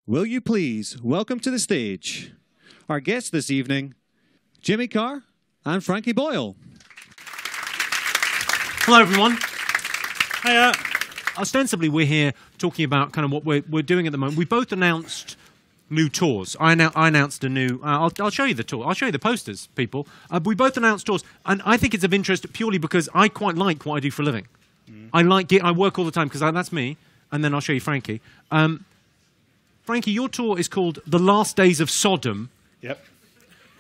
Will you please welcome to the stage our guests this evening, Jimmy Carr and Frankie Boyle. Hello, everyone. Hiya. Ostensibly, we're here talking about kind of what we're doing at the moment. We both announced new tours. I announced a new... I'll show you the tour. I'll show you the posters, people. We both announced tours, and I think it's of interest purely because I quite like what I do for a living. I work all the time because that's me, and then I'll show you Frankie. Frankie, your tour is called The Last Days of Sodom. Yep.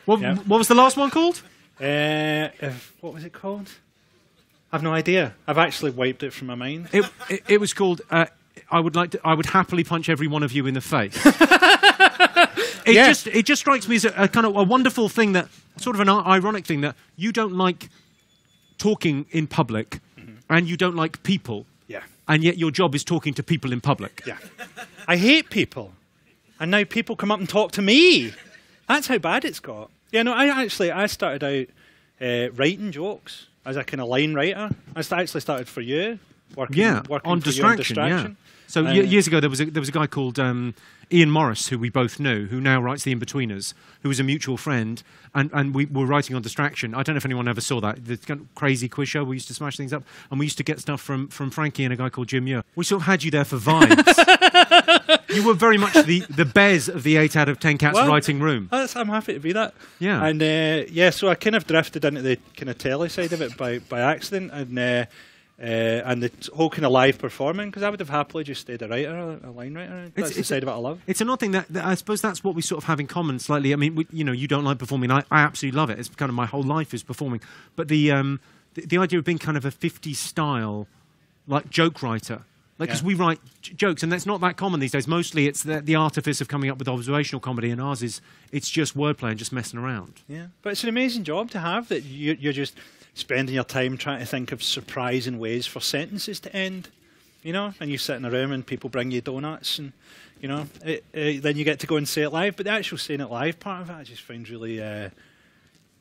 What was the last one called? What was it called? I've no idea. I've actually wiped it from my mind. It was called I would happily punch every one of you in the face. It just strikes me as a kind of a wonderful thing, that sort of an ironic thing, that you don't like talking in public and you don't like people. Yeah. And yet your job is talking to people in public. Yeah. I hate people. And now people come up and talk to me. That's how bad it's got. Yeah, no, I started out writing jokes as a kind of line writer. I actually started for you, working on for Distraction. You on Distraction. Yeah. So years ago, there was a guy called Ian Morris, who we both knew, who now writes The In-Betweeners, who was a mutual friend, and we were writing on Distraction. I don't know if anyone ever saw that, the kind of crazy quiz show. We used to smash things up, and we used to get stuff from Frankie and a guy called Jim Muir. We sort of had you there for vibes. You were very much the Bez of the 8 out of 10 Cats writing room. I'm happy to be that. Yeah. And so I kind of drifted into the kind of telly side of it by accident, and the whole kind of live performing, because I would have happily just stayed a writer, a line writer. That's the side of it I love. It's an odd thing that I suppose that's what we sort of have in common slightly. I mean, you don't like performing. I absolutely love it. It's kind of my whole life is performing. But the idea of being kind of a 50s style, like, joke writer, because we write jokes, and that's not that common these days. Mostly it's the artifice of coming up with observational comedy, and ours it's just wordplay and just messing around. Yeah, but it's an amazing job to have, that you're just spending your time trying to think of surprising ways for sentences to end, and you sit in a room and people bring you donuts, and then you get to go and say it live. But the actual saying it live part of it I just find really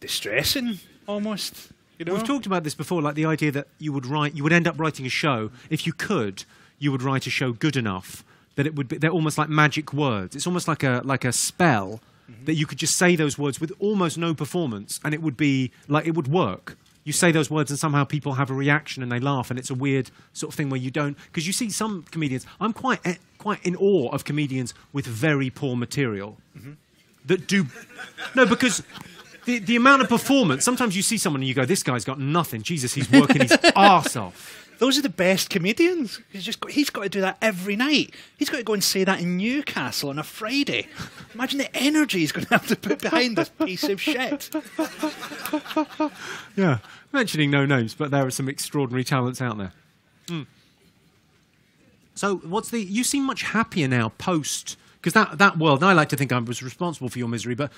distressing, almost. We've talked about this before, like the idea that you would end up writing a show, if you could, you would write a show good enough that they're almost like magic words. It's almost like a spell that you could just say those words with almost no performance, and it would be like, it would work. You say those words and somehow people have a reaction and they laugh, and it's a weird sort of thing where you don't... Because you see some comedians... I'm quite in awe of comedians with very poor material that do... No, because the amount of performance... Sometimes you see someone and you go, this guy's got nothing. Jesus, he's working his arse off. Those are the best comedians. He's got to do that every night. He's got to go and say that in Newcastle on a Friday. Imagine the energy he's going to have to put behind this piece of shit. Yeah, mentioning no names, but there are some extraordinary talents out there. So, you seem much happier now post, because that world. And I like to think I was responsible for your misery, but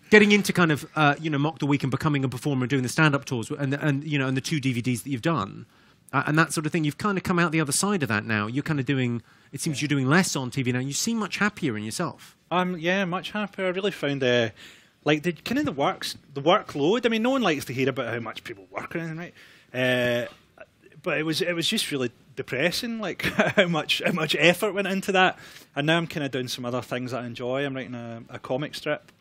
getting into kind of Mock the Week and becoming a performer and doing the stand-up tours and the 2 DVDs that you've done and that sort of thing, you've kind of come out the other side of that now. You're kind of doing. It seems you're doing less on TV now. You seem much happier in yourself. Yeah, much happier. I really found the workload. I mean, no one likes to hear about how much people work or anything, right? But it was just really depressing, like how much effort went into that. And now I'm kind of doing some other things that I enjoy. I'm writing a comic strip.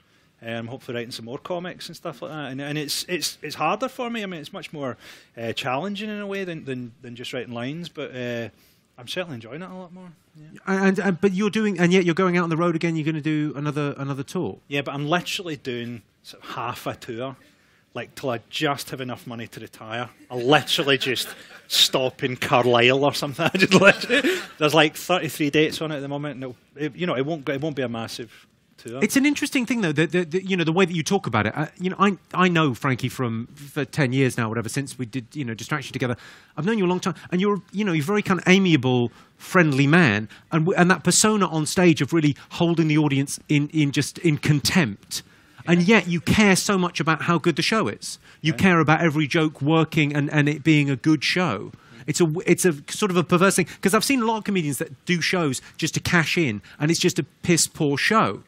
I'm hopefully writing some more comics and stuff like that. And it's harder for me. I mean, it's much more challenging in a way than just writing lines. But I'm certainly enjoying it a lot more. Yeah. But you're doing, and yet you're going out on the road again. You're going to do another tour. Yeah, but I'm literally doing sort of half a tour, like till I just have enough money to retire. I'll literally just stop in Carlisle or something. There's like 33 dates on it at the moment, and it won't be a massive tour. It's an interesting thing though, the way that you talk about it. I know Frankie for 10 years now, whatever, since we did Distraction together. I've known you a long time, and you're a very kind of amiable, friendly man, and that persona on stage of really holding the audience in contempt. And yet you care so much about how good the show is. You care about every joke working and it being a good show. It's a sort of a perverse thing, because I've seen a lot of comedians that do shows just to cash in, and it's just a piss poor show.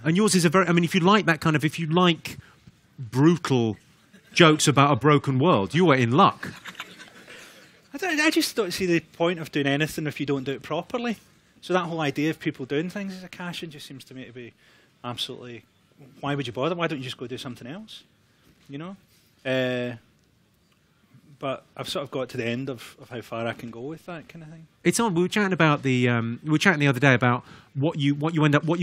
And yours is if you like that kind of, if you like brutal jokes about a broken world, you are in luck. I just don't see the point of doing anything if you don't do it properly. So that whole idea of people doing things as a cash-in just seems to me to be absolutely, why would you bother? Why don't you just go do something else? You know? But I've sort of got to the end of how far I can go with that kind of thing. It's on. We were chatting about the other day about what you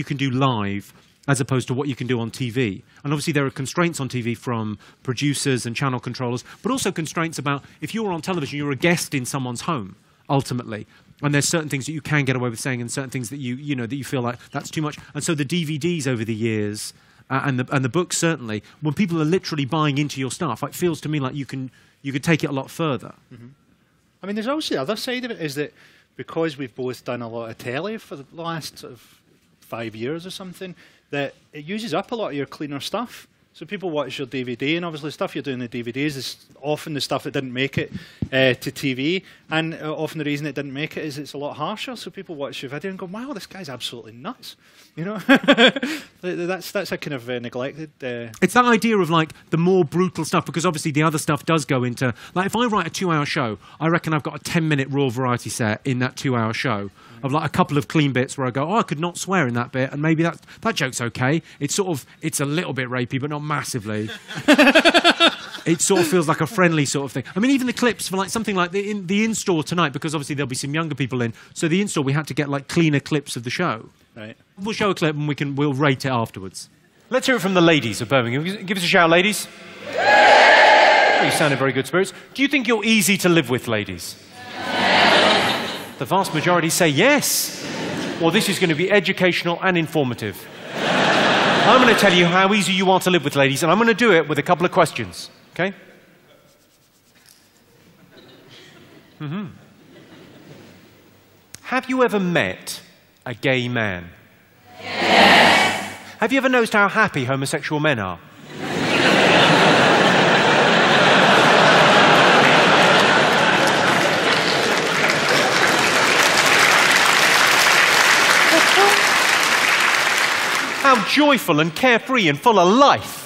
can do live as opposed to what you can do on TV. And obviously there are constraints on TV from producers and channel controllers, but also constraints about if you're on television, you're a guest in someone's home ultimately. And there's certain things that you can get away with saying, and certain things that you feel like that's too much. And so the DVDs over the years and the books certainly, when people are literally buying into your stuff, it feels to me like you could take it a lot further. Mm-hmm. I mean, there's also the other side of it is that because we've both done a lot of telly for the last sort of 5 years or something, that it uses up a lot of your cleaner stuff. So people watch your DVD, and obviously the stuff you're doing in the DVDs is often the stuff that didn't make it to TV. And often the reason it didn't make it is it's a lot harsher. So people watch your video and go, wow, this guy's absolutely nuts. You know, that's a kind of neglected. It's that idea of like the more brutal stuff, because obviously the other stuff does go into, like if I write a 2-hour show, I reckon I've got a 10-minute raw variety set in that 2-hour show of like a couple of clean bits where I go, oh, I could not swear in that bit, and maybe that joke's okay. It's a little bit rapey, but not massively. It sort of feels like a friendly sort of thing. I mean, even the clips for like something like the in-store tonight, because obviously there'll be some younger people in. So the in-store, we had to get like cleaner clips of the show. Right. We'll show a clip and we'll rate it afterwards. Let's hear it from the ladies of Birmingham. Give us a shout, ladies. Oh, you sound in very good spirits. Do you think you're easy to live with, ladies? The vast majority say yes. Well, this is going to be educational and informative. I'm going to tell you how easy you are to live with, ladies, and I'm going to do it with a couple of questions. Okay? Mm-hmm. Have you ever met a gay man? Yes. Have you ever noticed how happy homosexual men are? How joyful and carefree and full of life.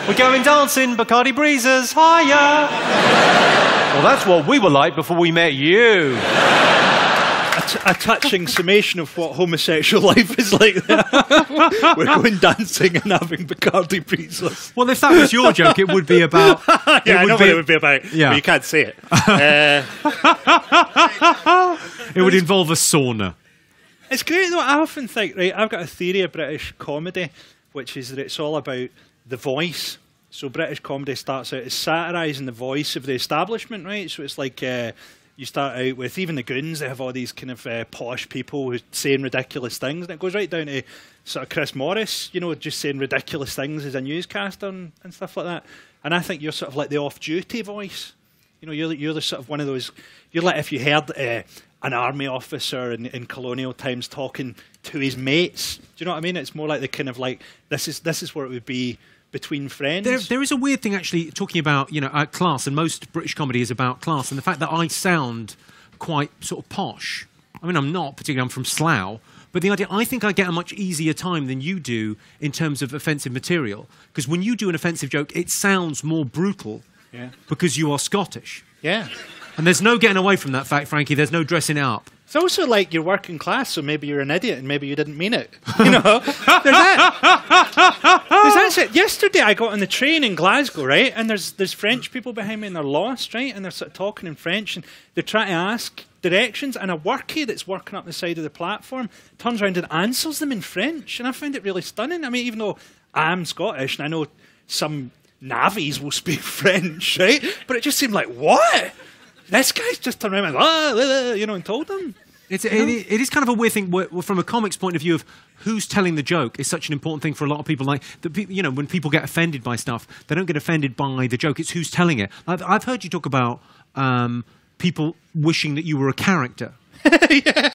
We're going dancing, Bacardi breezes, higher. Well, that's what we were like before we met you. A touching summation of what homosexual life is like there. We're going dancing and having Bacardi breezes. Well, if that was your joke, it would be about... Yeah, I know what it would be about, yeah. But you can't say it. It would involve a sauna. It's great, though. I often think, right, I've got a theory of British comedy, which is that it's all about the voice. So British comedy starts out as satirising the voice of the establishment, right? So it's like you start out with, even the Goons, they have all these kind of posh people who saying ridiculous things. And it goes right down to sort of Chris Morris, you know, just saying ridiculous things as a newscaster and stuff like that. And I think you're sort of like the off-duty voice. You know, you're the sort of one of those, you're like if you heard... an army officer in colonial times talking to his mates. Do you know what I mean? It's more like the kind of like, this is where it would be between friends. There is a weird thing actually talking about, you know, class, and most British comedy is about class, and the fact that I sound quite sort of posh. I mean, I'm not, particularly I'm from Slough, but the idea, I think I get a much easier time than you do in terms of offensive material, because when you do an offensive joke, it sounds more brutal because you are Scottish. Yeah. And there's no getting away from that fact, Frankie. There's no dressing it up. It's also like you're working class, so maybe you're an idiot and maybe you didn't mean it. You know? There's that shit. Yesterday I got on the train in Glasgow, right? And there's French people behind me and they're lost, right? And they're sort of talking in French and they're trying to ask directions, and a workie that's working up the side of the platform turns around and answers them in French. And I find it really stunning. I mean, even though I'm Scottish and I know some navvies will speak French, right? But it just seemed like, what? This guy's just turned around and, you know, and told them. It is kind of a weird thing from a comic's point of view of who's telling the joke is such an important thing for a lot of people. Like, you know, when people get offended by stuff, they don't get offended by the joke. It's who's telling it. I've heard you talk about people wishing that you were a character. Yeah.